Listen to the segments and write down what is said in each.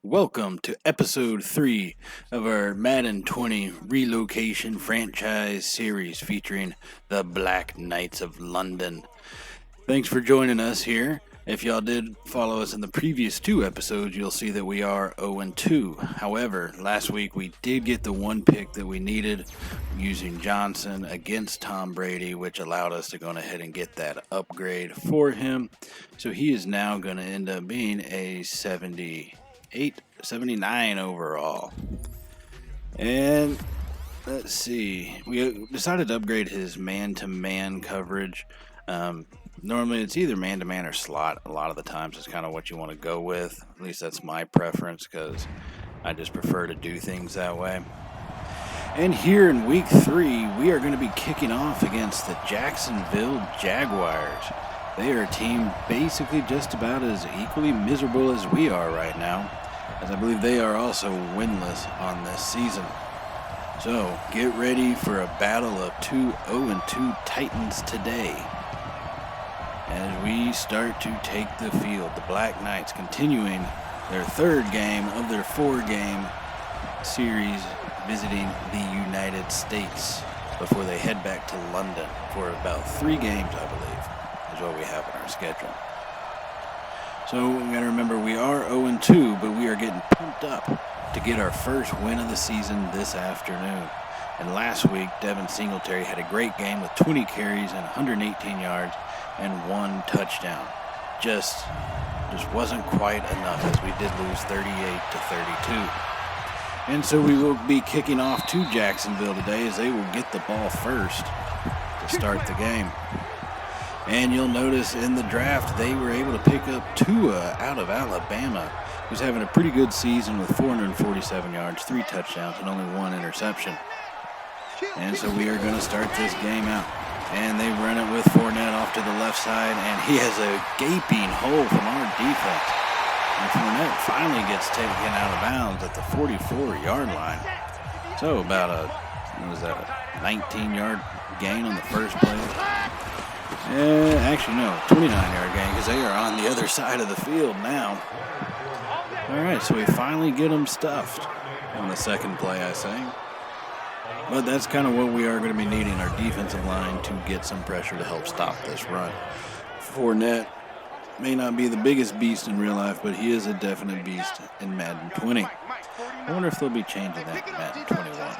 Welcome to episode 3 of our Madden 20 Relocation franchise series featuring the Black Knights of London. Thanks for joining us here. If y'all did follow us in the previous 2 episodes, you'll see that we are 0-2. However, last week we did get the one pick that we needed using Johnson against Tom Brady, which allowed us to go ahead and get that upgrade for him. So he is now going to end up being a 79 overall. And let's see, we decided to upgrade his man-to-man coverage. Normally it's either man-to-man or slot. A lot of the times it's kind of what you want to go with. At least that's my preference because I just prefer to do things that way. And here in week 3, we are going to be kicking off against the Jacksonville Jaguars. They are a team basically just about as equally miserable as we are right now, as I believe they are also winless on this season. So get ready for a battle of 2 0-2 Titans today. As we start to take the field, the Black Knights continuing their 3rd game of their 4-game series visiting the United States before they head back to London for about 3 games, I believe, is what we have in our schedule. So we got to remember we are 0-2, but we are getting pumped up to get our first win of the season this afternoon. And last week, Devin Singletary had a great game with 20 carries and 118 yards and 1 touchdown. Just wasn't quite enough, as we did lose 38-32. And so we will be kicking off to Jacksonville today, as they will get the ball first to start the game. And you'll notice in the draft, they were able to pick up Tua out of Alabama, who's having a pretty good season with 447 yards, 3 touchdowns, and only 1 interception. And so we are going to start this game out. And they run it with Fournette off to the left side, and he has a gaping hole from our defense. And Fournette finally gets taken out of bounds at the 44-yard line. So about a 19-yard gain on the first play. Actually, no, 29-yard gain, because they are on the other side of the field now. All right, so we finally get them stuffed on the second play, I say. But that's kind of what we are going to be needing, our defensive line, to get some pressure to help stop this run. Fournette may not be the biggest beast in real life, but he is a definite beast in Madden 20. I wonder if they'll be changing that in Madden 21.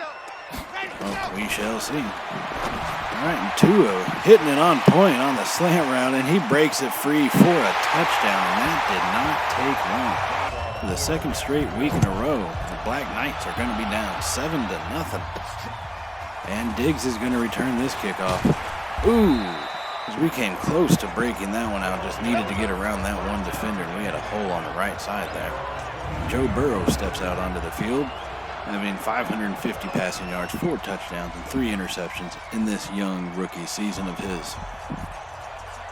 Well, we shall see. All right, and Tua hitting it on point on the slant route, and he breaks it free for a touchdown, and that did not take long. For the 2nd straight week in a row, the Black Knights are going to be down 7-0. And Diggs is going to return this kickoff. Ooh, as we came close to breaking that one out, just needed to get around that one defender, and we had a hole on the right side there. Joe Burrow steps out onto the field, having 550 passing yards, 4 touchdowns, and 3 interceptions in this young rookie season of his.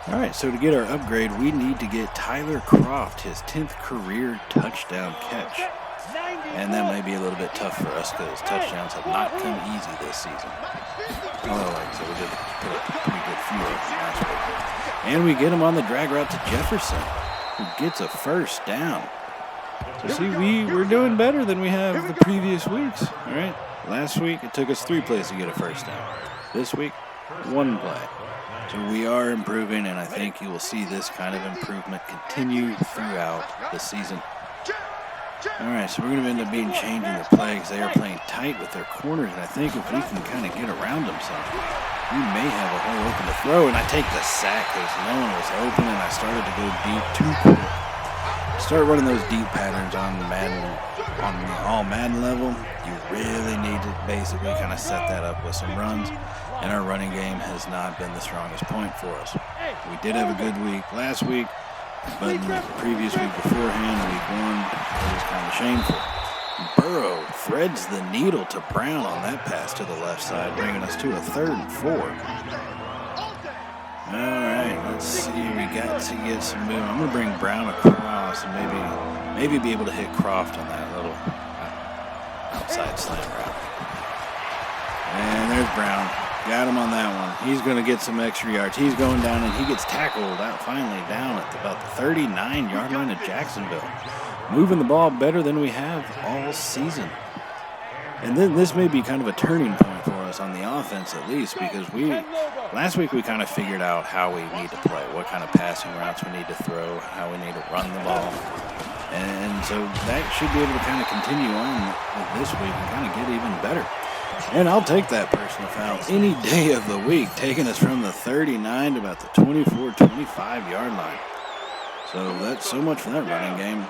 All right, so to get our upgrade, we need to get Tyler Kroft his 10th career touchdown catch. And that may be a little bit tough for us because touchdowns have not come easy this season. Although, like I said, we did put up a pretty good few of them last week. And we get him on the drag route to Jefferson, who gets a first down. So see, we're doing better than we have the previous weeks. All right, last week it took us 3 plays to get a first down. This week, 1 play. So we are improving, and I think you will see this kind of improvement continue throughout the season. All right, so we're going to end up changing the play because they are playing tight with their corners, and I think if we can kind of get around them some, we may have a hole open to throw. And I take the sack because no one was open, and I started to go deep too quick. Start running those deep patterns on Madden, on the all Madden level. You really need to basically kind of set that up with some runs, and our running game has not been the strongest point for us. We did have a good week last week, but in the previous week beforehand, week 1, it was kind of shameful. Burrow threads the needle to Brown on that pass to the left side, bringing us to a 3rd and 4. All right, let's see. We got to get some movement. I'm going to bring Brown across and maybe be able to hit Kroft on that little outside slant route. And there's Brown. Got him on that one. He's going to get some extra yards. He's going down, and he gets tackled out finally down at about the 39-yard line of Jacksonville. moving the ball better than we have all season. And then this may be kind of a turning point for us on the offense at least, because last week we kind of figured out how we need to play, what kind of passing routes we need to throw, how we need to run the ball. And so that should be able to kind of continue on with this week and kind of get even better. And I'll take that personal foul any day of the week, taking us from the 39 to about the 24, 25-yard line. So that's so much for that running game.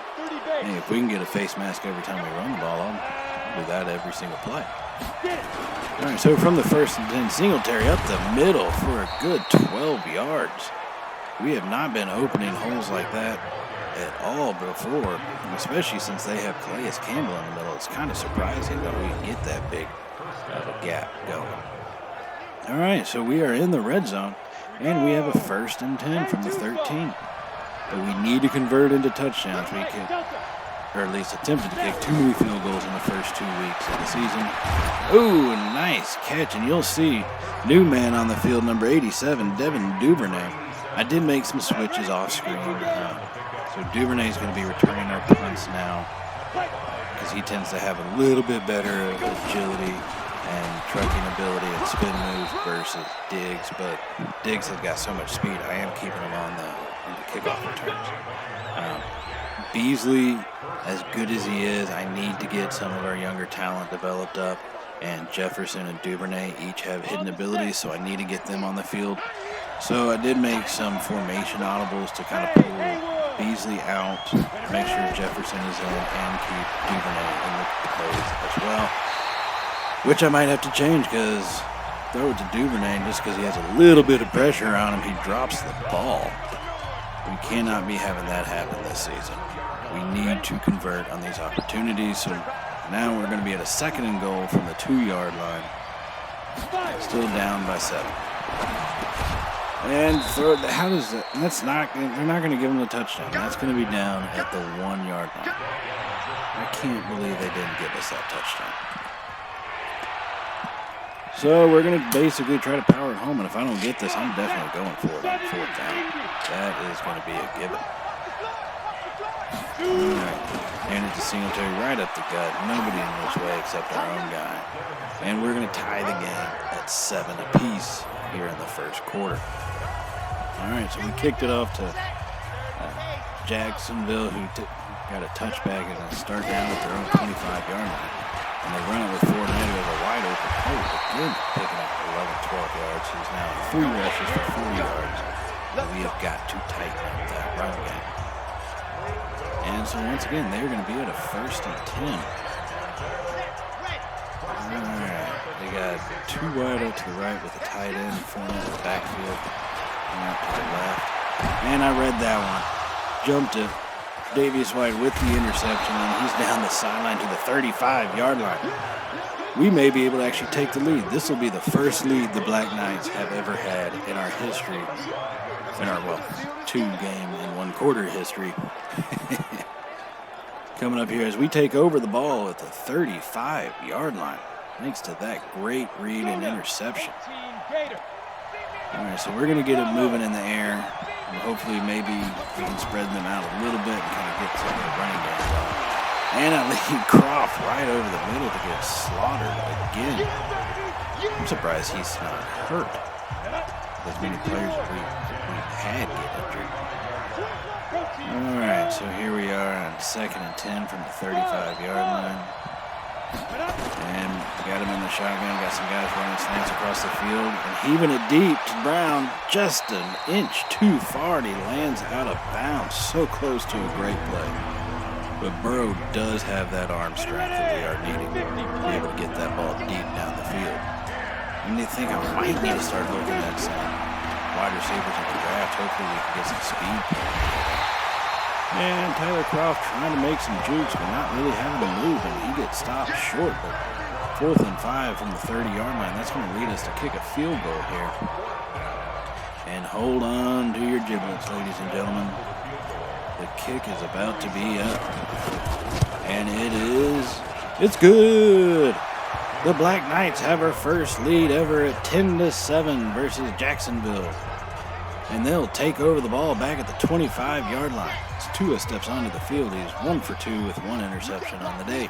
Hey, if we can get a face mask every time we run the ball, I'll do that every single play. All right, so from the 1st and 10, Singletary up the middle for a good 12 yards. We have not been opening holes like that at all before, especially since they have Calais Campbell in the middle. It's kind of surprising that we can get that big of a gap going. All right, so we are in the red zone, and we have a 1st and 10 from the 13. But we need to convert into touchdowns. We can, or at least attempted to kick 2 new field goals in the first 2 weeks of the season. Ooh, nice catch, and you'll see new man on the field, number 87, Devin Duvernay. I did make some switches off screen. So Duvernay is going to be returning our punts now because he tends to have a little bit better agility and trucking ability and spin moves versus Diggs. But Diggs has got so much speed, I am keeping him on the kickoff returns. Beasley, as good as he is, I need to get some of our younger talent developed up. And Jefferson and Duvernay each have hidden abilities, so I need to get them on the field. So I did make some formation audibles to kind of pull Beasley out, make sure Jefferson is in, and keep Duvernay in the plays as well. Which I might have to change because throw it to Duvernay just because he has a little bit of pressure on him, he drops the ball. We cannot be having that happen this season. We need to convert on these opportunities. So now we're going to be at a 2nd and goal from the 2-yard line. Still down by 7. And how does that? They're not going to give him the touchdown. That's going to be down at the 1-yard line. I can't believe they didn't give us that touchdown. So we're going to basically try to power it home, and if I don't get this, I'm definitely going for it on 4th down. That is going to be a given. All right. Hand it to Singletary right up the gut. Nobody in this way except our own guy. And we're going to tie the game at 7 apiece here in the 1st quarter. All right, so we kicked it off to Jacksonville, who got a touchback and a start down at their own 25-yard line. And they run it with Ford Ned, who has a wide open hole. Again, picking up 11, 12 yards. He's now 3 rushes for 4 yards. But we have got to tighten up that run game. And so once again, they're going to be at a 1st and 10. All right, they got 2 wide out to the right with a tight end, 4 in the backfield, and out to the left. And I read that one. Jumped it. Davius White with the interception, and he's down the sideline to the 35-yard line. We may be able to actually take the lead. This will be the first lead the Black Knights have ever had in our history, in our, 2-game and 1-quarter history. Coming up here as we take over the ball at the 35-yard line, thanks to that great read and interception. All right, so we're going to get it moving in the air. And hopefully maybe we can spread them out a little bit and kind of get some of the running game going. And I lead Croft right over the middle to get slaughtered again. I'm surprised he's not hurt. As many players as we've had get injured. All right, so here we are on 2nd and 10 from the 35-yard line. And got him in the shotgun, got some guys running slants across the field, and heaving it deep to Brown, just an inch too far, and he lands out of bounds. So close to a great play. But Burrow does have that arm strength that we are needing to be able to get that ball deep down the field. And you think I might need to start looking at some wide receivers in the draft. Hopefully we can get some speed. And Tyler Croft trying to make some jukes, but not really having to move, and he gets stopped short. But 4th and 5 from the 30-yard line. That's going to lead us to kick a field goal here. And hold on to your giblets, ladies and gentlemen. The kick is about to be up. And it's good. The Black Knights have our first lead ever at 10-7 versus Jacksonville. and they'll take over the ball back at the 25-yard line. As Tua steps onto the field, he's 1 for 2 with 1 interception on the day.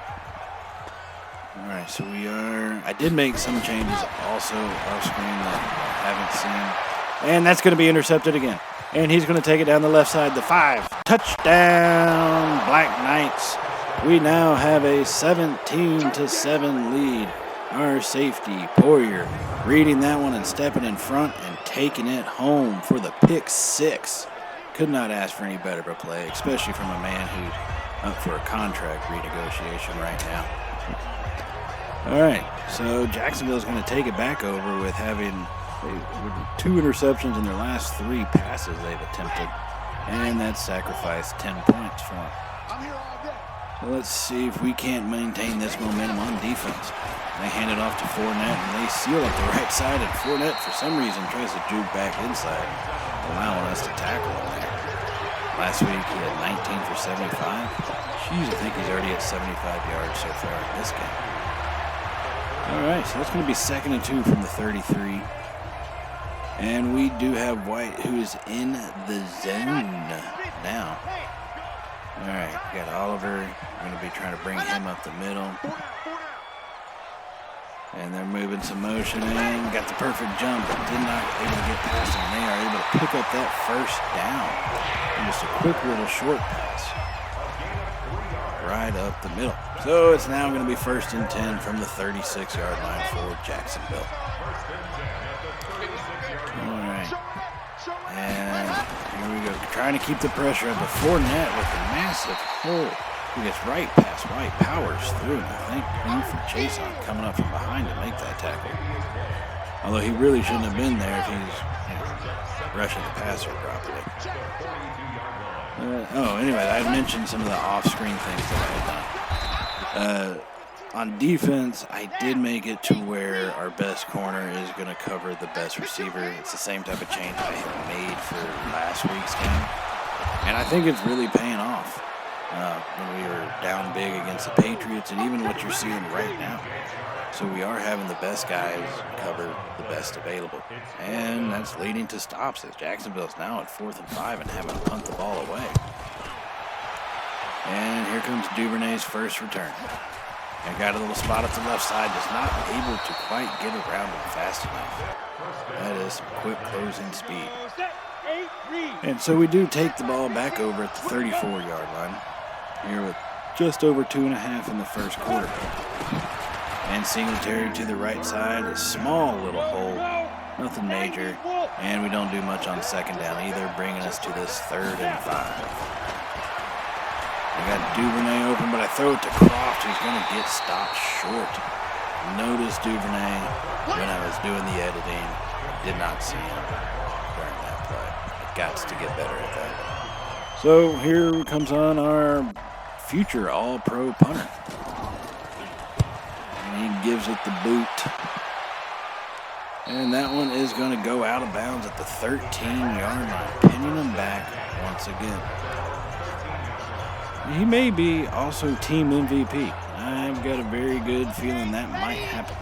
All right, so I did make some changes also off screen that I haven't seen. And that's going to be intercepted again. And he's going to take it down the left side, the 5. Touchdown, Black Knights. We now have a 17-7 lead. Our safety, Poirier, reading that one and stepping in front and taking it home for the pick 6. Could not ask for any better of a play, especially from a man who's up for a contract renegotiation right now. All right, so Jacksonville's going to take it back over with having 2 interceptions in their last 3 passes they've attempted, and that sacrificed 10 points for them. So let's see if we can't maintain this momentum on defense. They hand it off to Fournette, and they seal up the right side, and Fournette, for some reason, tries to juke back inside, allowing us to tackle him there. Last week, he had 19 for 75. Jeez, I think he's already at 75 yards so far in this game. All right, so that's going to be 2nd and 2 from the 33. And we do have White, who is in the zone now. All right, we got Oliver. We're going to be trying to bring him up the middle. And they're moving some motion and got the perfect jump, but did not able to get past him. They are able to pick up that first down. And just a quick little short pass right up the middle. So it's now going to be 1st and 10 from the 36-yard line for Jacksonville. All right. And here we go. Trying to keep the pressure up. But Fournette with a massive hole. He gets right past White, powers through. And I think Green from Chason coming up from behind to make that tackle. Although he really shouldn't have been there if he's rushing the passer properly. Anyway, I mentioned some of the off-screen things that I had done. On defense, I did make it to where our best corner is going to cover the best receiver. It's the same type of change I had made for last week's game. And I think it's really paying off when we were down big against the Patriots and even what you're seeing right now. So we are having the best guys cover the best available. And that's leading to stops as Jacksonville's now at 4th and 5 and having to punt the ball away. And here comes Duvernay's first return. And got a little spot at the left side, just not able to quite get around him fast enough. That is some quick closing speed. And so we do take the ball back over at the 34-yard line. Here with just over 2.5 in the first quarter. And Singletary to the right side, a small little hole, nothing major. And we don't do much on 2nd down either, bringing us to this 3rd and 5. I got Duvernay open, but I throw it to Croft, who's going to get stopped short. Notice Duvernay when I was doing the editing. Did not see him during that play. I got to get better at that. So here comes on our future All-Pro punter. And he gives it the boot. And that one is going to go out of bounds at the 13-yard line, pinning him back once again. He may be also team MVP. I've got a very good feeling that might happen.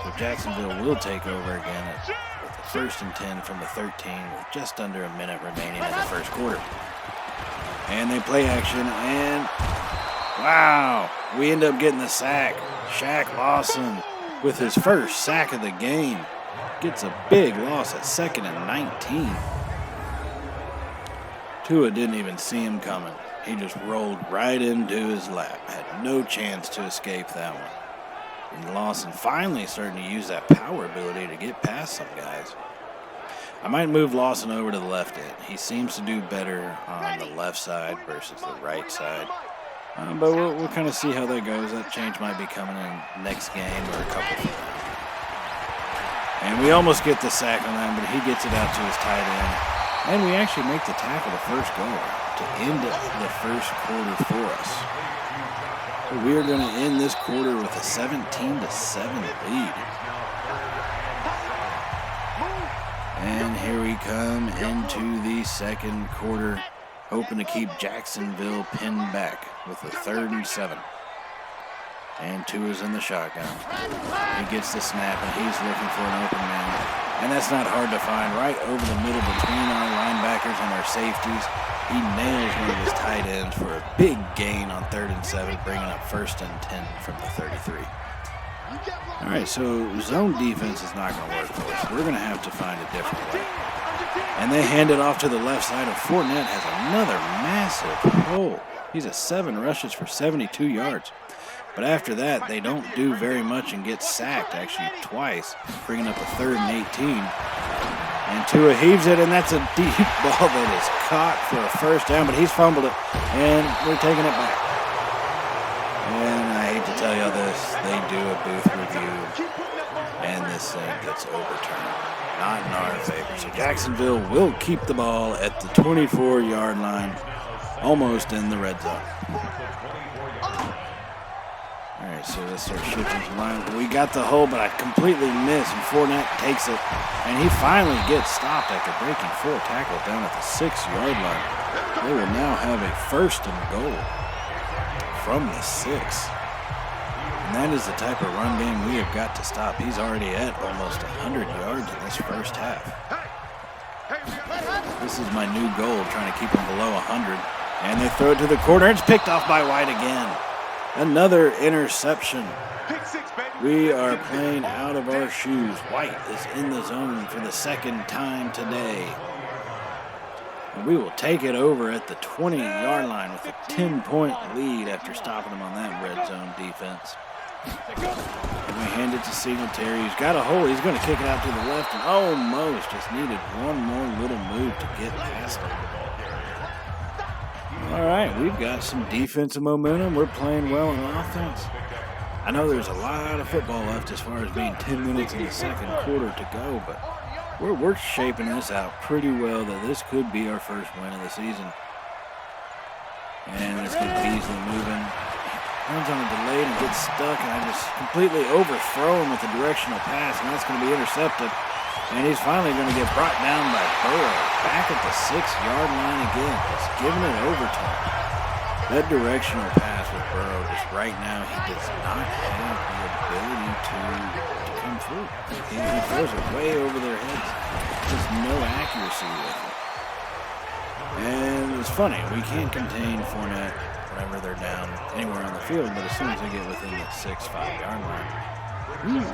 So Jacksonville will take over again with the 1st and 10 from the 13 with just under a minute remaining in the first quarter. And they play action, and wow, we end up getting the sack. Shaq Lawson with his first sack of the game gets a big loss at 2nd and 19. Tua didn't even see him coming. He just rolled right into his lap. Had no chance to escape that one. And Lawson finally starting to use that power ability to get past some guys. I might move Lawson over to the left end. He seems to do better on the left side versus the right side. But we'll kind of see how that goes. That change might be coming in next game or a couple from now. And we almost get the sack on that, but he gets it out to his tight end. And we actually make the tackle the first goal to end the first quarter for us. So we are going to end this quarter with a 17-7 lead. And here we come into the second quarter, hoping to keep Jacksonville pinned back with a 3rd and 7. And Tua's in the shotgun. He gets the snap, and he's looking for an open man. And that's not hard to find. Right over the middle between our linebackers and our safeties. He nails one of his tight ends for a big gain on 3rd and 7, bringing up 1st and 10 from the 33. All right, so zone defense is not going to work for us. We're going to have to find a different way. And they hand it off to the left side, and Fournette has another massive hole. He's at 7 rushes for 72 yards. But after that, they don't do very much and get sacked, actually twice, bringing up a 3rd and 18. And Tua heaves it, and that's a deep ball that is caught for a 1st down, but he's fumbled it, and we're taking it back. And I hate to tell you this, they do a booth review, and this thing gets overturned. Not in our favor. So Jacksonville will keep the ball at the 24-yard line, almost in the red zone. All right, so let's start shifting some line. We got the hole, but I completely miss, and Fournette takes it, and he finally gets stopped after breaking 4 tackles down at the 6-yard line. They will now have a 1st and goal from the 6. And that is the type of run game we have got to stop. He's already at almost 100 yards in this first half. This is my new goal, trying to keep him below 100. And they throw it to the corner. It's picked off by White again. Another interception. We are playing out of our shoes. White is in the zone for the 2nd time today. And we will take it over at the 20-yard line with a 10-point lead after stopping them on that red zone defense. And we hand it to Singletary. He's got a hole. He's going to kick it out to the left and almost just needed one more little move to get past him. All right, we've got some defensive momentum. We're playing well in offense. I know there's a lot of football left as far as being 10 minutes in the 2nd quarter to go, but we're shaping this out pretty well that this could be our first win of the season. And it's going to be easily moving. Runs on a delay and gets stuck, and I just completely overthrow him with a directional pass, and that's going to be intercepted. And he's finally going to get brought down by Burrow. Back at the 6-yard line again. Just giving it over to him. That directional pass with Burrow, just right now, he does not have the ability to come through. He throws it way over their heads. Just no accuracy with it. And it's funny, we can't contain Fournette whenever they're down anywhere on the field, but as soon as they get within the 6-5-yard line,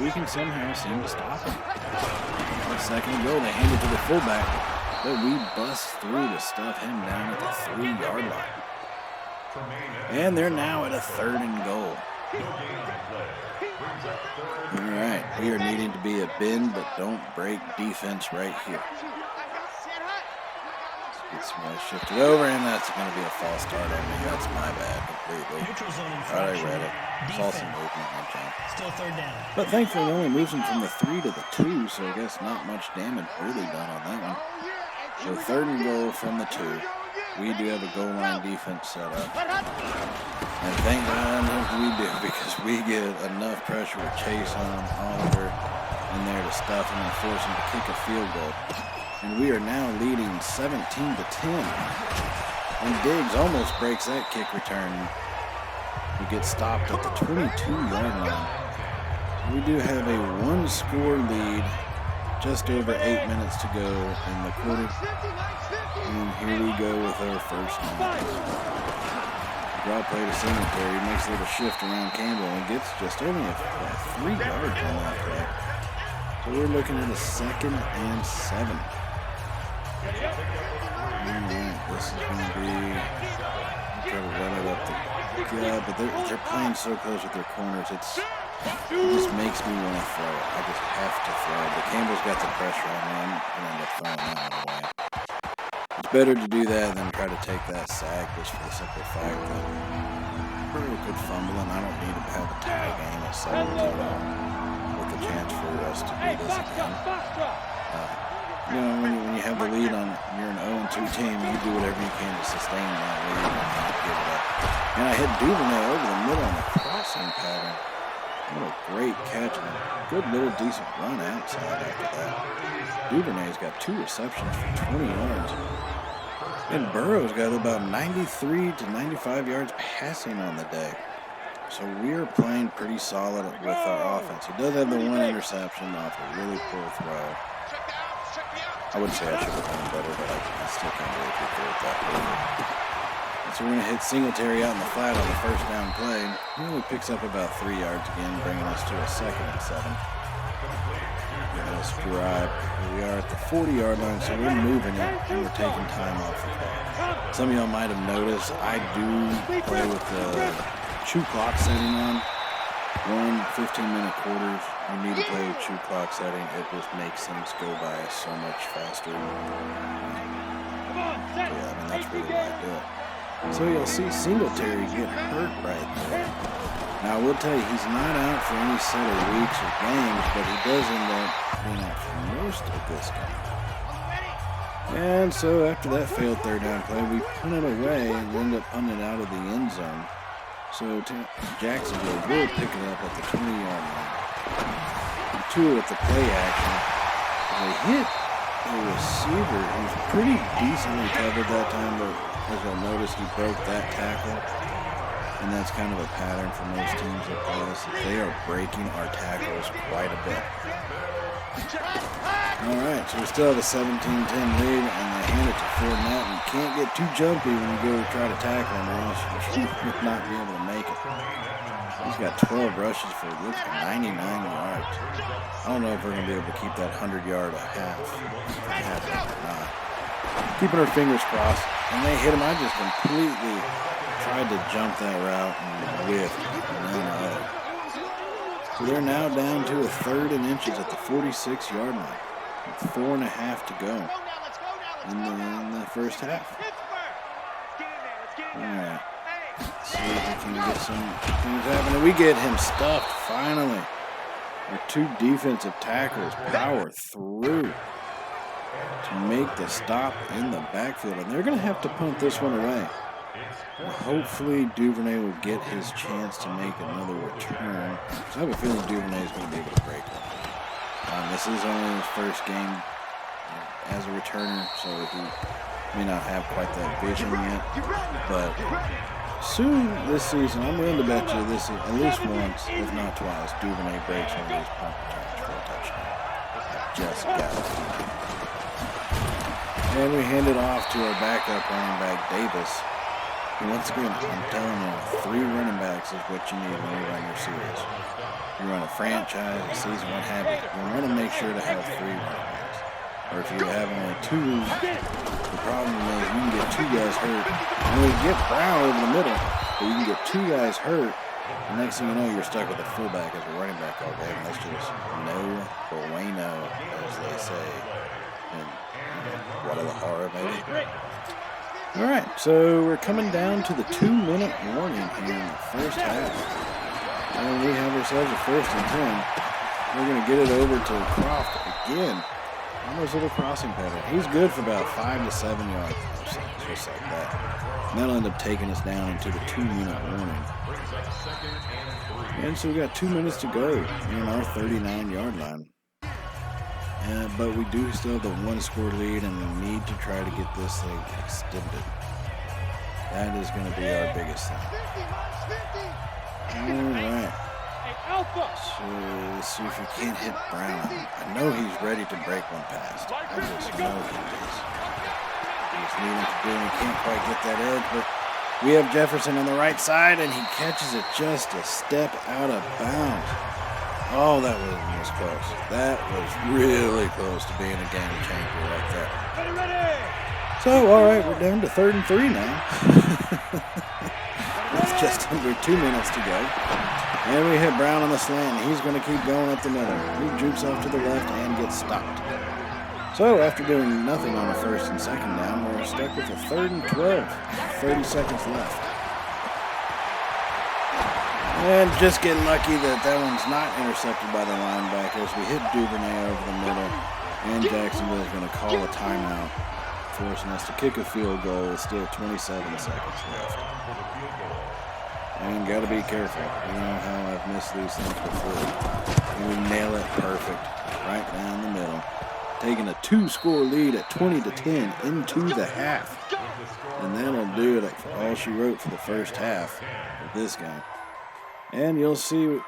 we can somehow seem to stop them. On 2nd and goal, they hand it to the fullback, but we bust through to stuff him down at the 3-yard line. And they're now at a 3rd and goal. All right, we are needing to be a bend but don't break defense right here. Gets shifted over, and that's going to be a false start on me. That's my bad completely. Thought I read it. Saw some movement on jump. Still 3rd down. But thankfully, it only moves him from the 3 to the 2, so I guess not much damage really done on that one. So 3rd and goal from the 2. We do have a goal line defense set up. And thank God we do, because we get enough pressure with Chase on Oliver in there to stuff him and force him to kick a field goal. And we are now leading 17-10. And Diggs almost breaks that kick return. We get stopped at the 22-yard line. We do have a 1-score lead, just over 8 minutes to go in the quarter. And here we go with our first down. Draw play to Singletary, makes a little shift around Campbell and gets just only a 3 yards on that play. So we're looking at a 2nd and 7. Alright, this is going to be, try to run it up the gut, but they're playing so close with their corners, it just makes me want to throw it. I just have to throw it. But Campbell's got the pressure on me. I'm going to end up throwing that one away. It's better to do that than try to take that sack just for the simple fact that Burrow could fumble, and I don't need to have a tie game at 7-0 with a chance for us to do this again. When you have the lead on, you're an 0-2 team, you do whatever you can to sustain that lead and not give it up. And I hit Duvernay over the middle on the crossing pattern. What a great catch and a good little decent run outside after that. Duvernay's got 2 receptions for 20 yards. And Burrow's got about 93 to 95 yards passing on the day. So we're playing pretty solid with our offense. He does have the 1 interception off a really poor throw. I would say I should have done better, but I still can't really pick it that way. So we're going to hit Singletary out in the flat on the first down play. He only picks up about 3 yards again, bringing us to a 2nd and 7. Let's drive. Here we are at the 40-yard line, so we're moving it, and we're taking time off the clock. Some of y'all might have noticed I do play with the chew clock setting on. 15-minute quarters. You need to play with chew clock setting. It just makes things go by so much faster. That's really why I do it. So you'll see Singletary get hurt right there. Now I will tell you, he's not out for any set of weeks or games, but he does end up being out for most of this game. And so after that failed 3rd down play, we punt it away and end up punting it out of the end zone. So Jacksonville will pick it up at the 20-yard line. And Tua with the play action. They hit a receiver who's pretty decently covered that time, but as you'll notice, he broke that tackle. And that's kind of a pattern for most teams that play us. They are breaking our tackles quite a bit. All right, so we still have a 17-10 lead, and they hand it to Fournette. And you can't get too jumpy when you go to try to tackle him, or else you'll not be able to make it. He's got 12 rushes for, looks like 99 yards. I don't know if we're going to be able to keep that 100-yard a half or not. Keeping our fingers crossed, and they hit him. I just completely tried to jump that route and whiffed. So they're now down to a 3rd and inches at the 46-yard line. With 4.5 to go in the first half. All right. Let's see if we can get some things happening. We get him stuffed finally. Our 2 defensive tackles power through to make the stop in the backfield. And they're going to have to punt this one away. Well, hopefully Duvernay will get his chance to make another return. So I have a feeling Duvernay is going to be able to break one. This is only his first game as a returner, so he may not have quite that vision yet. But soon this season, I'm willing to bet you this is at least once, if not twice, Duvernay breaks one of these punt returns for a touchdown. Just got it. And we hand it off to our backup running back, Davis. And once again, I'm telling you, 3 running backs is what you need when you run your series. You run a franchise, a season, what have you. You want to make sure to have 3 running backs. Or if you have only 2, the problem is you can get 2 guys hurt. And we get Brown over the middle, but you can get 2 guys hurt. The next thing you know, you're stuck with a fullback as a running back all day. And that's just no bueno, as they say. And Guadalajara, maybe. All right, so we're coming down to the 2-minute warning here in the first half. And we have ourselves a 1st and 10. We're going to get it over to Croft again. Almost a little crossing pattern. He's good for about 5 to 7 yards. Just like that. And that'll end up taking us down into the 2-minute warning. And so we got 2 minutes to go in our 39-yard line. But we do still have the 1-score lead, and we need to try to get this thing extended. That is going to be our biggest thing. All right. So let's see if we can't hit Brown. I know he's ready to break one past. I just know he is. He's needing to do it. He can't quite get that edge, but we have Jefferson on the right side, and he catches it just a step out of bounds. Oh, that was close. That was really close to being a game changer right there. So, all right, we're down to 3rd and 3 now. It's just under 2 minutes to go. And we hit Brown on the slant, and he's going to keep going up the middle. He jukes off to the left and gets stopped. So, after doing nothing on the 1st and 2nd down, we're stuck with a 3rd and 12. 30 seconds left. And just getting lucky that one's not intercepted by the linebackers. We hit Duvernay over the middle, and Jacksonville is going to call a timeout, forcing us to kick a field goal with still 27 seconds left. And got to be careful. You know how I've missed these things before. And we nail it perfect, right down the middle, taking a 2-score lead at 20-10 into the half. And that'll do it for all she wrote for the first half of this game. And you'll see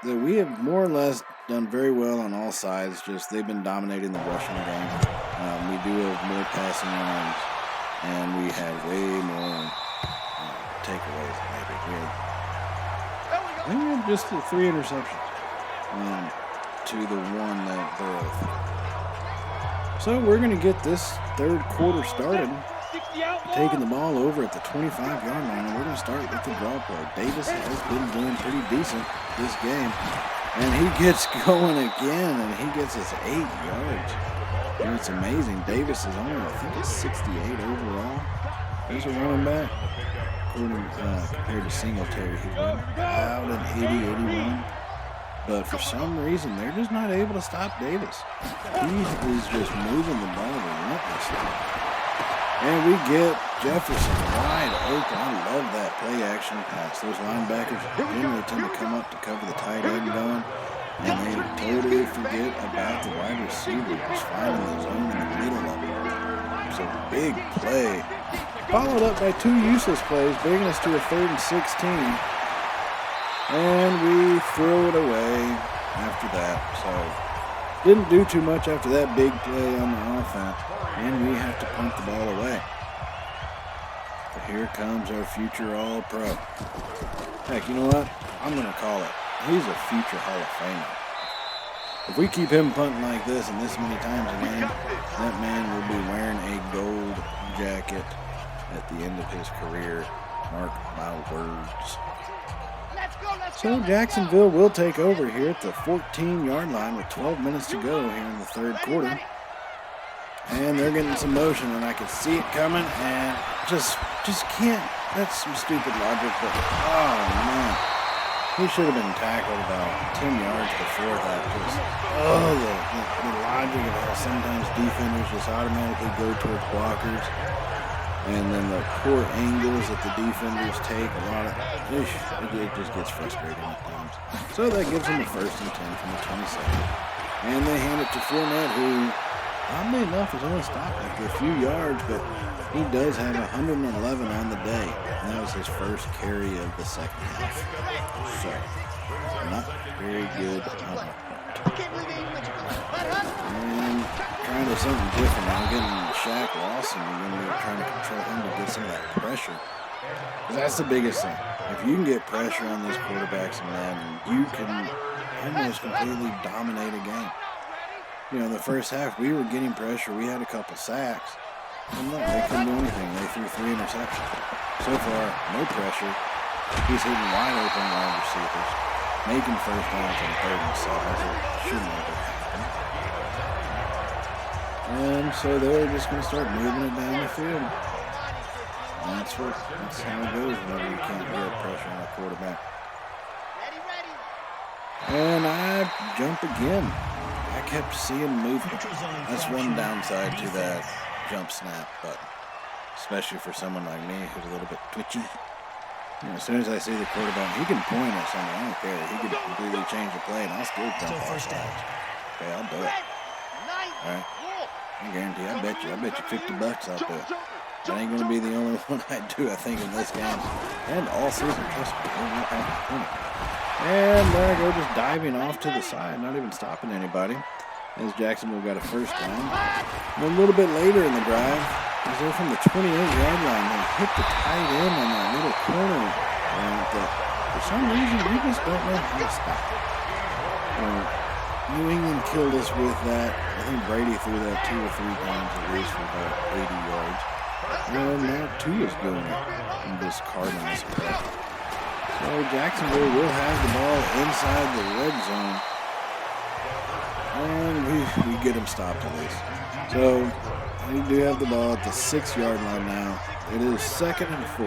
that we have more or less done very well on all sides. Just they've been dominating the rushing game. We do have more passing yards, and we have way more takeaways than they did. I think we had just the 3 interceptions to the 1 that Burrow threw. So we're going to get this third quarter started, taking the ball over at the 25-yard line, and we're going to start with the draw play. Davis has been doing pretty decent this game, and he gets going again, and he gets us 8 yards. And it's amazing. Davis is only, I think it's 68 overall. There's a running back. Compared to Singletary, he's about an 80, 81. But for some reason, they're just not able to stop Davis. He is just moving the ball relentlessly. And we get Jefferson wide open. I love that play action pass. Those linebackers generally tend to come up to cover the tight end going, and they totally forget about the wide receiver just finding the zone in the middle of it. It's a big play. Followed up by 2 useless plays, bringing us to a 3rd and 16. And we throw it away after that. So didn't do too much after that big play on the offense. And we have to punt the ball away. But here comes our future All-Pro. Heck, you know what? I'm going to call it. He's a future Hall of Famer. If we keep him punting like this and this many times a game, that man will be wearing a gold jacket at the end of his career. Mark my words. So Jacksonville will take over here at the 14-yard line with 12 minutes to go here in the third quarter. And they're getting some motion, and I can see it coming, and just can't. That's some stupid logic, but oh man, he should have been tackled about 10 yards before that. Just the logic of how sometimes defenders just automatically go towards blockers. And then the poor angles that the defenders take, a lot of it just gets frustrating at times. So that gives them a 1st and 10 from the 27. And they hand it to Fournette, who, oddly enough, has only stopped after a few yards, but he does have 111 on the day. And that was his first carry of the second half. So, not very good on the part. And trying to do something different now, getting Shaq Lawson when we were trying to control him to get some of that pressure. Because that's the biggest thing. If you can get pressure on these quarterbacks in Madden, you can almost completely dominate a game. You know, in the first half, we were getting pressure. We had a couple sacks. And no, they couldn't do anything. They threw 3 interceptions. So far, no pressure. He's hitting wide open wide receivers, making first downs on 3rd and 7. It should never happen. And so they're just going to start moving it down the field. And that's how it goes whenever you can't get pressure on a quarterback. And I jump again. I kept seeing movement. That's one downside to that jump snap button, especially for someone like me who's a little bit twitchy. You know, as soon as I see the quarterback, he can point at something. I don't care. He can completely change the play, and I'll still jump off sides. Okay, I'll do it. All right. I guarantee. I bet you $50 I'll do it. That ain't going to be the only one I do, I think, in this game. And all season, trust me. And there I go, just diving off to the side, not even stopping anybody, as Jacksonville got a first down. And a little bit later in the drive, as they're from the 28-yard line, they hit the tight end on that little corner. And for some reason, we just don't know how to stop. New England killed us with that. I think Brady threw that 2 or 3 times at least for about 80 yards. And now Tua's doing it and just carving us apart. So Jacksonville will have the ball inside the red zone. And we get them stopped at least. So we do have the ball at the 6-yard line now. It is 2nd and 4.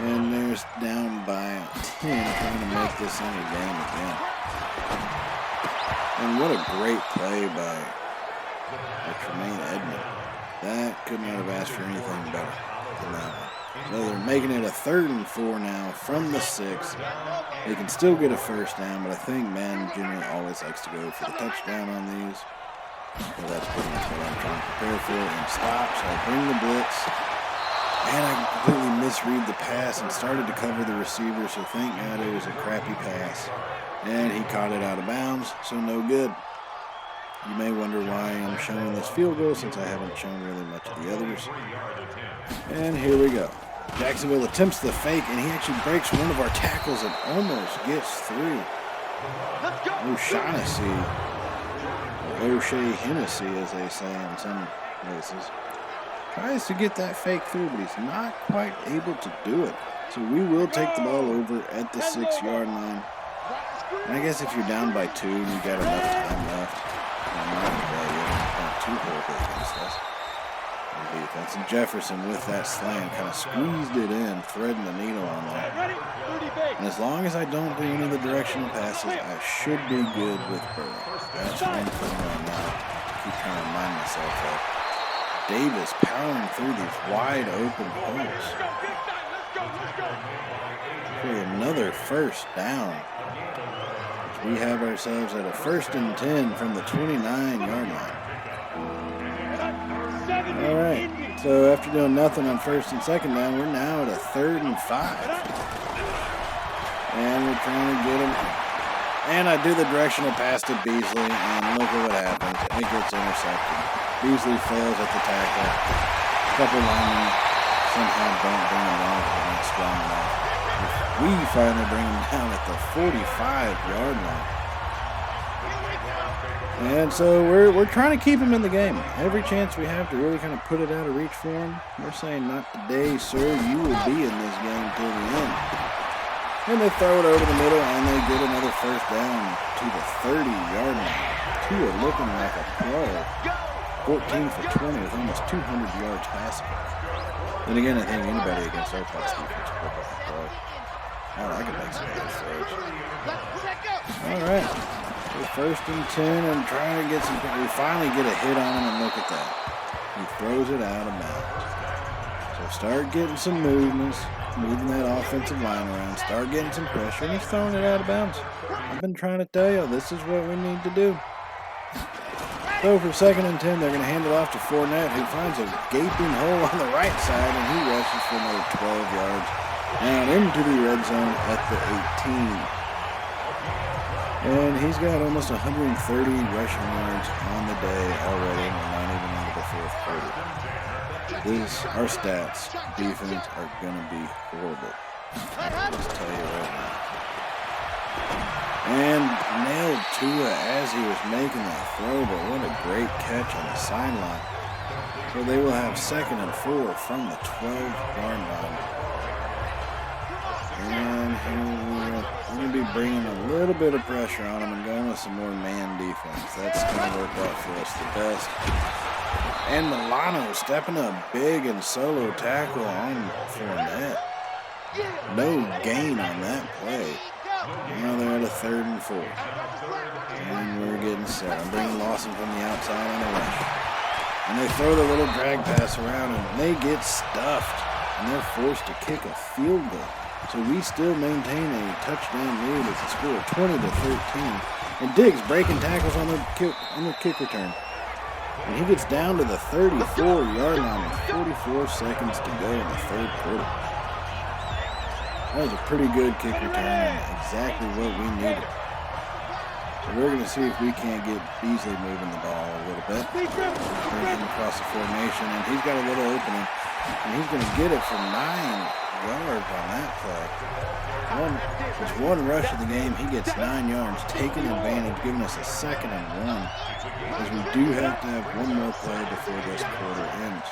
And there's down by 10 trying to make this in a game again. And what a great play by Tremaine Edmonds. That could not have asked for anything better than that one. So they're making it a 3rd and 4 now from the 6. They can still get a first down, but I think Madden generally always likes to go for the touchdown on these. So that's pretty much what I'm trying to prepare for. And stop, so I bring the blitz. And I completely misread the pass and started to cover the receiver, so thank God it was a crappy pass. And he caught it out of bounds, so no good. You may wonder why I'm showing this field goal since I haven't shown really much of the others. And here we go. Jacksonville attempts the fake, and he actually breaks one of our tackles and almost gets through. O'Shaughnessy, or O'Shea Hennessy, as they say in some places, tries to get that fake through, but he's not quite able to do it. So we will take the ball over at the 6-yard line. And I guess if you're down by 2 and you've got enough time left, not too horrible against us. Defense. And Jefferson with that slant kind of squeezed it in, threading the needle on that. And as long as I don't do any of the directional passes, I should be good with Burrow. That's one thing right now. I keep trying to remind myself of. Davis powering through these wide open holes. For another first down. We have ourselves at a 1st and 10 from the 29-yard line. All right, so after doing nothing on 1st and 2nd down, we're now at a 3rd and 5. And we're trying to get him. And I do the directional pass to Beasley, and look at what happens. It gets intercepted. Beasley fails at the tackle. A couple linemen somehow don't bring him down because they're not strong enough. We finally bring him down at the 45-yard line. And so we're trying to keep him in the game. Every chance we have to really kind of put it out of reach for him. We're saying, not today, sir. You will be in this game till the end. And they throw it over the middle, and they get another first down to the 30-yard line. Tua looking like a pro. 14 for 20 with almost 200 yards passing. Then again, I think anybody against our pass defense will look like a pro. I can make some good throws. All right. We're 1st and 10 and trying to get some. We finally get a hit on him, and look at that. He throws it out of bounds. So start getting some movements, moving that offensive line around, start getting some pressure, and he's throwing it out of bounds. I've been trying to tell you, this is what we need to do. So for 2nd and 10, they're going to hand it off to Fournette, who finds a gaping hole on the right side, and he rushes for another 12 yards down into the red zone at the 18. And he's got almost 130 rushing yards on the day already, and we're not even into the 4th quarter. Our stats, defense, are going to be horrible. I can just tell you right now. And nailed Tua as he was making that throw, but what a great catch on the sideline. So they will have 2nd and 4 from the 12-yard line. And we're going to be bringing a little bit of pressure on him and going with some more man defense. That's going to work out for us the best. And Milano stepping up big and solo tackle on Fournette. No gain on that play. Now they're at a 3rd and 4. And we're getting set. I'm bringing Lawson from the outside on the rush. And they throw the little drag pass around, and they get stuffed. And they're forced to kick a field goal. So we still maintain a touchdown lead as a score of 20-13. And Diggs breaking tackles on the kick return. And he gets down to the 34-yard line with 44 seconds to go in the 3rd quarter. That was a pretty good kick return and exactly what we needed. So we're going to see if we can't get Beasley moving the ball a little bit. Bring him across the formation, and he's got a little opening. And he's going to get it for 9 yards on that play. Just one rush of the game, he gets 9 yards, taking advantage, giving us a 2nd and 1. Because we do have to have one more play before this quarter ends.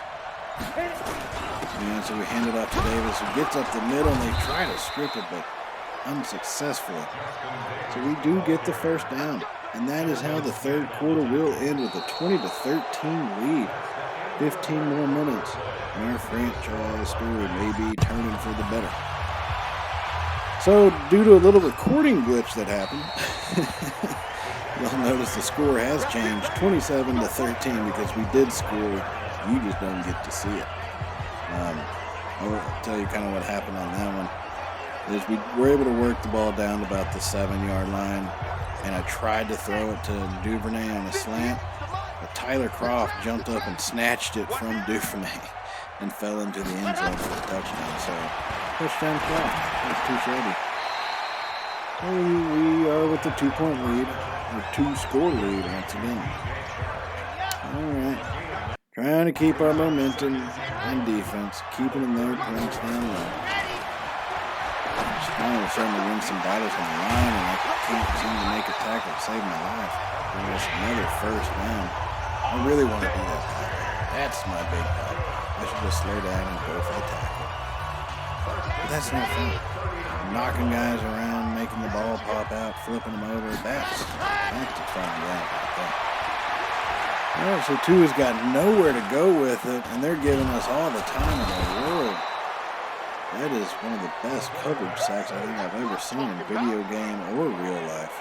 And so we hand it off to Davis, who gets up the middle, and they try to strip it, but unsuccessfully. So we do get the first down. And that is how the 3rd quarter will end, with a 20-13 lead. 15 more minutes, and our franchise story may be turning for the better. So, due to a little recording glitch that happened, you'll notice the score has changed 27-13 because we did score. You just don't get to see it. I'll tell you kind of what happened on that one. Is we were able to work the ball down to about the 7-yard line, and I tried to throw it to Duvernay on a slant. But Tyler Croft jumped up and snatched it from Duvernay and fell into the end zone for a touchdown. So, touchdown Croft. That's too shabby. We are with the 2-point lead, or 2-score lead once again. All right. Trying to keep our momentum and defense, keeping them there, points down low. Finally starting to win some battles on the line, and I can't seem to make a tackle to save my life. There's another first down. I really want to do that. That's my big problem. I should just slow down and go for the tackle. But that's not fun. Knocking guys around, making the ball pop out, flipping them over. That's the fun round right there. All right, so Tua's got nowhere to go with it, and they're giving us all the time in the world. That is one of the best coverage sacks I think I've ever seen in video game or real life.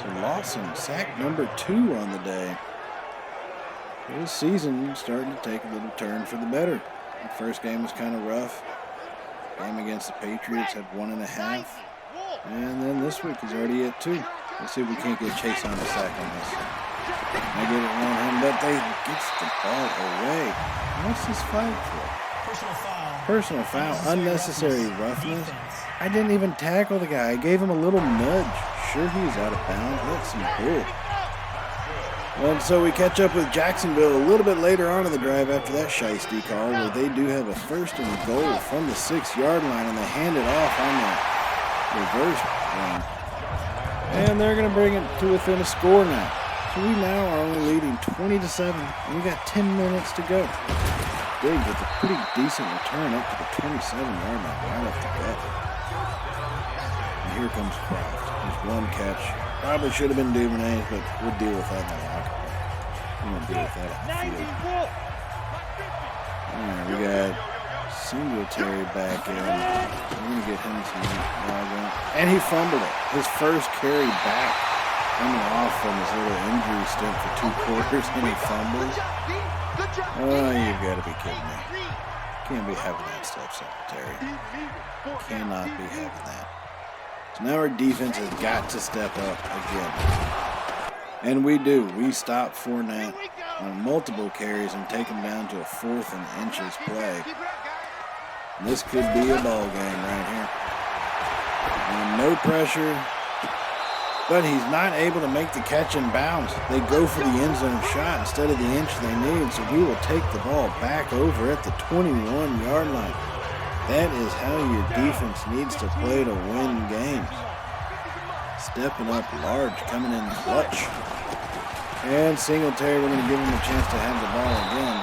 So Lawson, sack number 2 on the day. This season starting to take a little turn for the better. The first game was kind of rough. Game against the Patriots had 1.5. And then this week he's already at 2. Let's see if we can't get Chase on the sack on this. I get it on him, but they gets the ball away. What's this flag for? Personal foul. Unnecessary roughness. I didn't even tackle the guy. I gave him a little nudge. Sure, he's out of bounds. That's some bull. And so we catch up with Jacksonville a little bit later on in the drive after that shiesty call, where they do have a 1st and goal from the 6-yard line, and they hand it off on the reverse run. And they're going to bring it to within a score now. So we now are only leading 20-7, and we got 10 minutes to go. Diggs with a pretty decent return up to the 27-yard line, right off the bat. And here comes Kraft. There's one catch. Probably should have been Duvernay's, but we'll deal with that in the locker room. We're going to deal with that on the field. All right, we got Singletary back in. We're going to get him some logging. And he fumbled it. His first carry back, coming off from his little injury stint for 2 quarters, and he fumbles. Oh, you've got to be kidding me. Can't be having that stuff, Secretary. Cannot be having that. So now our defense has got to step up again. And we do. We stop Fournette on multiple carries and take him down to a 4th and inches play. And this could be a ball game right here. And no pressure. But he's not able to make the catch in bounds. They go for the end zone shot instead of the inch they need, so we will take the ball back over at the 21-yard line. That is how your defense needs to play to win games. Stepping up large, coming in clutch. And Singletary, we're going to give him a chance to have the ball again.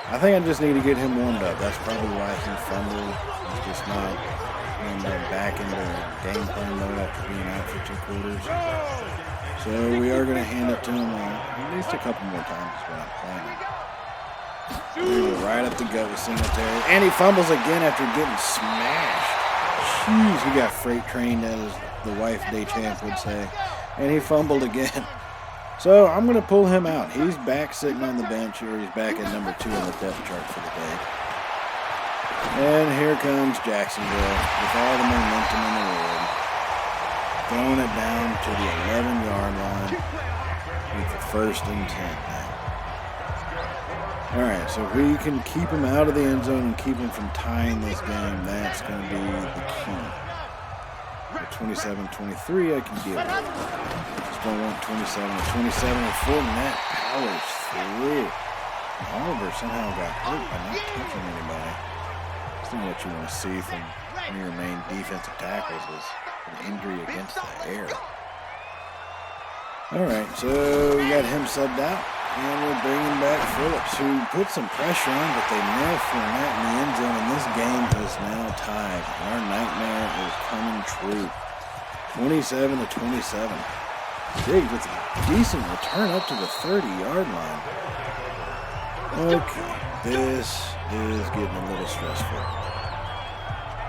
I think I just need to get him warmed up. That's probably why he fumbled. He's just not back into game plan mode after being out for 2 quarters. So we are going to hand it to him at least a couple more times is what I'm planning. We were right up the gut with Singletary. And he fumbles again after getting smashed. Jeez, he got freight trained, as the wife Deschamps would say. And he fumbled again. So I'm going to pull him out. He's back sitting on the bench, or he's back at number 2 on the depth chart for the day. And here comes Jacksonville with all the momentum in the world. Throwing it down to the 11-yard line with the 1st and 10 now. All right, so if we can keep him out of the end zone and keep him from tying this game, that's going to be the key. At 27-23, I can deal with it. Just don't want 27-27 and Fournette powers through. And Oliver somehow got hurt by not touching anybody. That's not what you want to see from one of your main defensive tackles, is an injury against the air. All right, so we got him subbed out. And we're bringing back Phillips, who put some pressure on, but they nailed Fournette in the end zone, and this game is now tied. Our nightmare is coming true. 27-27. Diggs with a decent return up to the 30-yard line. Okay, this is getting a little stressful.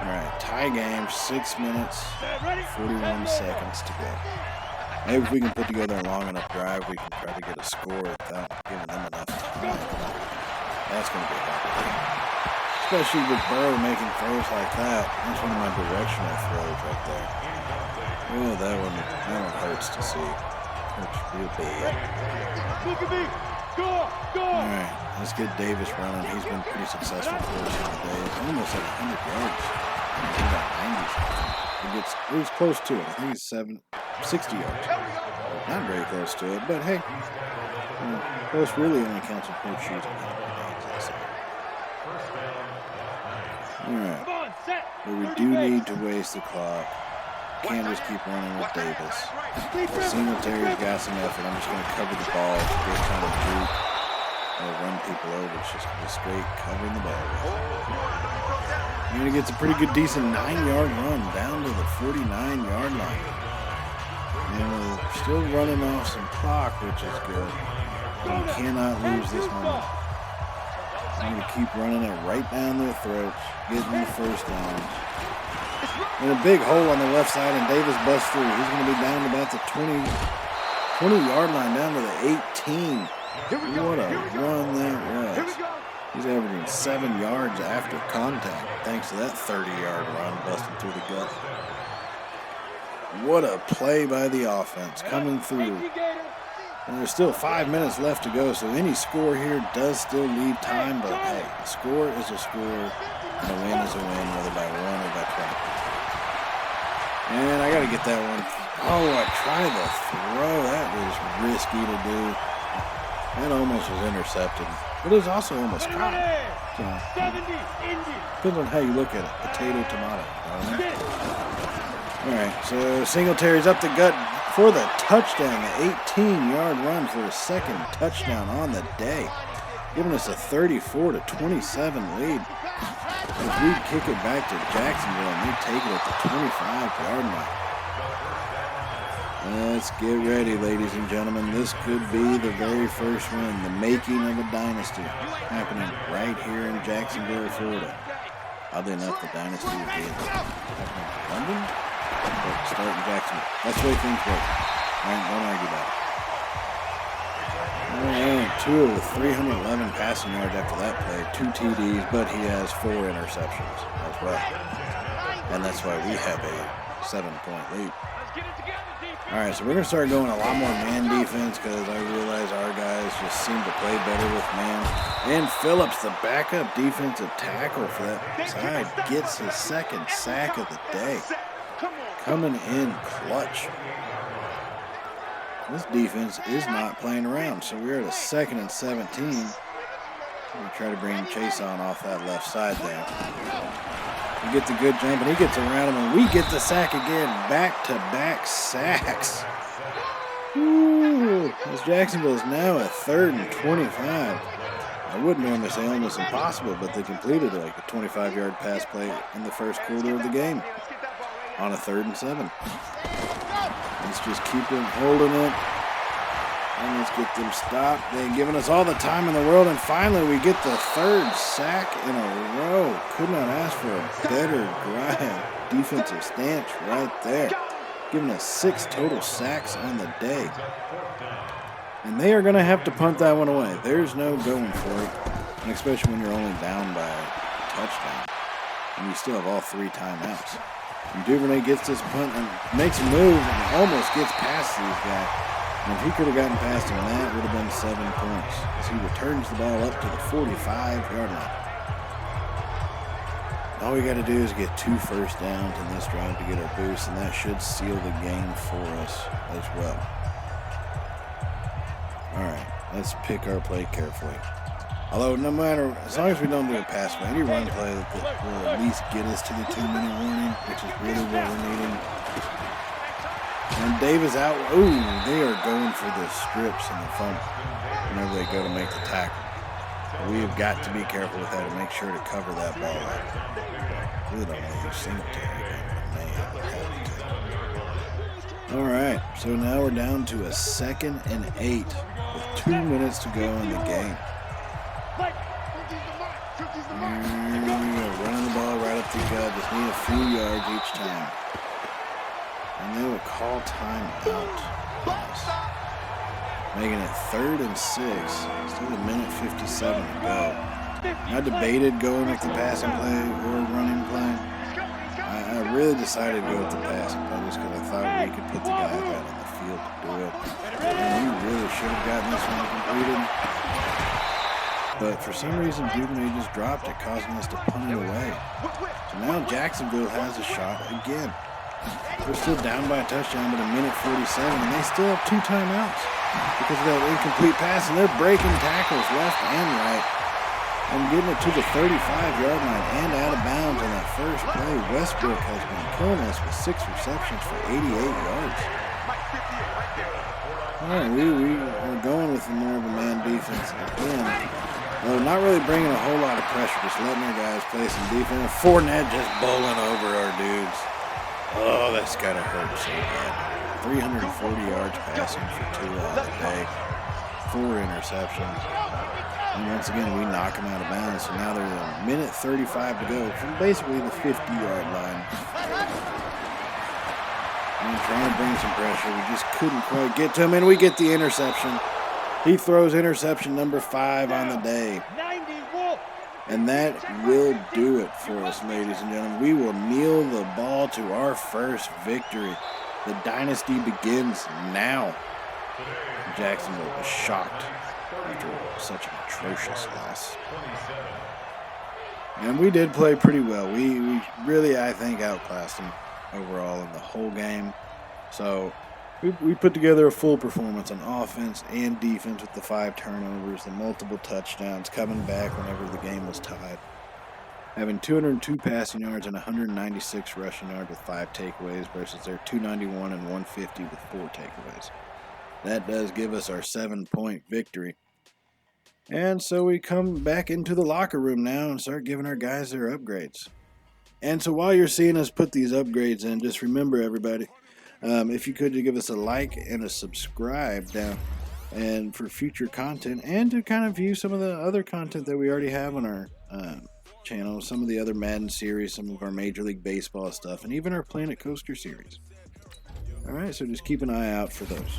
All right, tie game, 6 minutes, 41 seconds to go. Maybe if we can put together a long enough drive, we can try to get a score without giving them enough time. That's going to be hard. Especially with Burrow making throws like that. That's one of my directional throws right there. Oh, that one hurts to see. Hurts real bad. Alright, let's get Davis running. He's been pretty successful for us today. Almost at 100 yards. He's got 90 something. We it's close to it. I think it's 60 yards. Not very close to it, but hey, close really only counts with both shoes. All right, but we do need to waste the clock. Can't just keep running with Davis. Singletary's got some effort. I'm just going to cover the ball, get kind of juke, or run people over. It's just going to be straight covering the ball. And he gets a pretty good, decent 9-yard run down to the 49-yard line. And we're still running off some clock, which is good. We cannot lose this moment. I'm going to keep running it right down their throats, getting the first down. And a big hole on the left side, and Davis busts through. He's going to be down to about the 20-yard line, down to the 18. What a run that was. He's averaging 7 yards after contact, thanks to that 30-yard run busting through the gut. What a play by the offense coming through. And there's still 5 minutes left to go, so any score here does still leave time, but hey, a score is a score, and a win is a win, whether by 1 or by 20. And I got to get that one. Oh, I tried to throw. That was risky to do. That almost was intercepted, but it was also almost caught. So, depends on how you look at it. Potato, tomato. All right, so Singletary's up the gut for the touchdown, the 18-yard run for the second touchdown on the day, giving us a 34-27 lead. If we kick it back to Jacksonville and they take it at the 25-yard line. Let's get ready, ladies and gentlemen. This could be the very first win, the making of a dynasty, happening right here in Jacksonville, Florida. Oddly enough, the dynasty would be in London, but start in Jacksonville. That's the way things work. Don't argue about it. And 2 of the 311 passing yards after that play, 2 TDs, but he has 4 interceptions as well. And that's why we have a 7-point lead. All right, so we're going to start going a lot more man defense because I realize our guys just seem to play better with man. And Phillips, the backup defensive tackle for that side, gets his second sack of the day. Coming in clutch. This defense is not playing around, so we're at a 2nd and 17. We try to bring Chase on off that left side there. He gets a good jump, and he gets around him, and we get the sack again. Back-to-back sacks. Ooh, this Jacksonville is now at 3rd and 25. I wouldn't normally say almost impossible, but they completed like a 25-yard pass play in the first quarter of the game on a 3rd and 7. Let's just keep them holding it. And let's get them stopped. They've given us all the time in the world. And finally, we get the 3rd sack in a row. Could not ask for a better drive. Defensive stance right there. Giving us 6 total sacks on the day. And they are going to have to punt that one away. There's no going for it. And especially when you're only down by a touchdown. And you still have all 3 timeouts. And Duvernay gets this punt and makes a move and almost gets past these guys. And if he could have gotten past him, that would have been 7 points. As he returns the ball up to the 45-yard line. All we got to do is get 2 first downs in this drive to get our boost, and that should seal the game for us as well. All right, let's pick our play carefully. Although no matter, as long as we don't do a pass play, any run play that will at least get us to the 2-minute warning, which is really what we're needing. And Davis out. Ooh, they are going for the strips and the fumble whenever they go to make the tackle. We have got to be careful with that and make sure to cover that ball up. Really don't want to use Singletary. All right, so now we're down to a 2nd and 8 with 2 minutes to go in the game. Running the ball right up the gut. Just need a few yards each time. And they will call time out. Nice. Making it 3rd and 6. Still a minute 57 to go. I debated going with the passing play or running play. I really decided to go with the passing play just because I thought we could put the guys out on the field to do it. And we really should have gotten this one completed. But for some reason, Duvernay just dropped it, causing us to punt it away. So now Jacksonville has a shot again. They're still down by a touchdown, but a minute 47, and they still have 2 timeouts because of that incomplete pass, and they're breaking tackles left and right and getting it to the 35-yard line and out of bounds on that first play. Westbrook has been killing us with 6 receptions for 88 yards. All right, we are going with more of a man defense again. Well, not really bringing a whole lot of pressure, just letting our guys play some defense. Fournette just bowling over our dudes. Oh, that's got to hurt so bad. 340 yards passing for 2 on the day. 4 interceptions. And once again, we knock them out of bounds. So now there's a minute 35 to go from basically the 50-yard line. And trying to bring some pressure. We just couldn't quite get to him, and we get the interception. He throws interception number 5 on the day. And that will do it for us, ladies and gentlemen. We will kneel the ball to our first victory. The dynasty begins now. Jacksonville was shocked after such an atrocious loss. And we did play pretty well. We really, I think, outclassed them overall in the whole game. So we put together a full performance on offense and defense with the 5 turnovers, the multiple touchdowns, coming back whenever the game was tied. Having 202 passing yards and 196 rushing yards with 5 takeaways versus their 291 and 150 with 4 takeaways. That does give us our 7-point victory. And so we come back into the locker room now and start giving our guys their upgrades. And so while you're seeing us put these upgrades in, just remember, everybody, if you could give us a like and a subscribe down and for future content, and to kind of view some of the other content that we already have on our channel, some of the other Madden series, some of our Major League Baseball stuff, and even our Planet Coaster series. Alright, so just keep an eye out for those.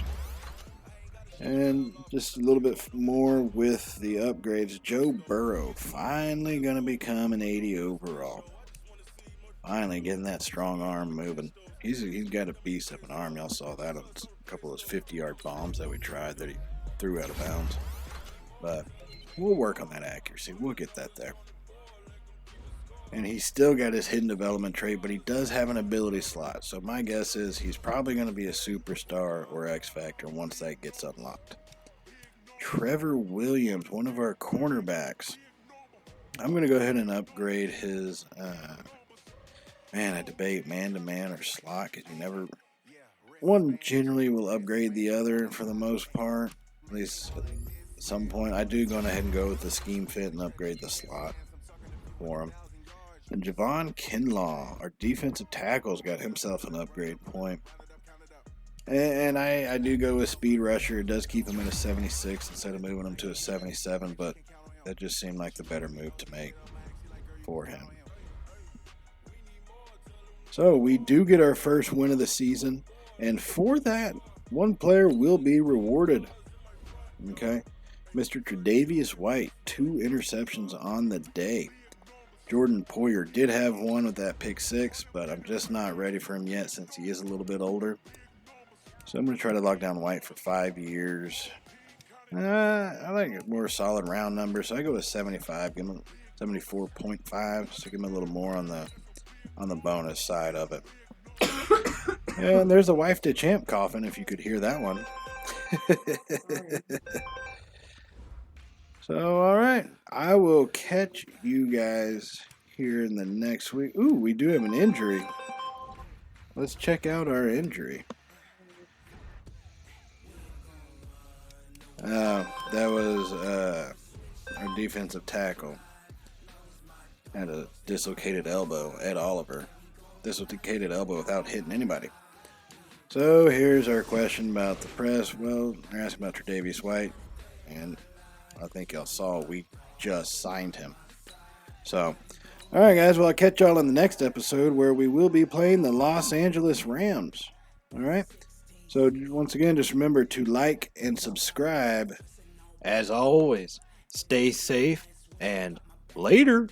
And just a little bit more with the upgrades. Joe Burrow finally going to become an 80 overall. Finally getting that strong arm moving. He's got a beast of an arm. Y'all saw that on a couple of those 50-yard bombs that we tried that he threw out of bounds. But we'll work on that accuracy. We'll get that there. And he's still got his hidden development trait, but he does have an ability slot. So my guess is he's probably going to be a superstar or X Factor once that gets unlocked. Trevor Williams, one of our cornerbacks. I'm going to go ahead and upgrade his... I debate man-to-man or slot, because you never... One generally will upgrade the other for the most part. At least at some point. I do go ahead and go with the scheme fit and upgrade the slot for him. And Javon Kinlaw, our defensive tackle's got himself an upgrade point. And I do go with speed rusher. It does keep him at a 76 instead of moving him to a 77, but that just seemed like the better move to make for him. So we do get our first win of the season, and for that, one player will be rewarded. Okay, Mr. Tre'Davious White, 2 interceptions on the day. Jordan Poyer did have one with that pick 6, but I'm just not ready for him yet since he is a little bit older. So I'm going to try to lock down White for 5 years. I like a more solid round number, so I go with 75. Give him 74.5, so give him a little more on the bonus side of it. And there's the wife to champ coffin, if you could hear that one. So, all right, I will catch you guys here in the next week. Ooh, we do have an injury. Let's check out our injury. That was our defensive tackle. Had a dislocated elbow, Ed Oliver. Dislocated elbow without hitting anybody. So here's our question about the press. Well, they're asking about Tre'Davious White, and I think y'all saw we just signed him. So, all right, guys. Well, I'll catch y'all in the next episode where we will be playing the Los Angeles Rams. All right. So once again, just remember to like and subscribe. As always, stay safe and later.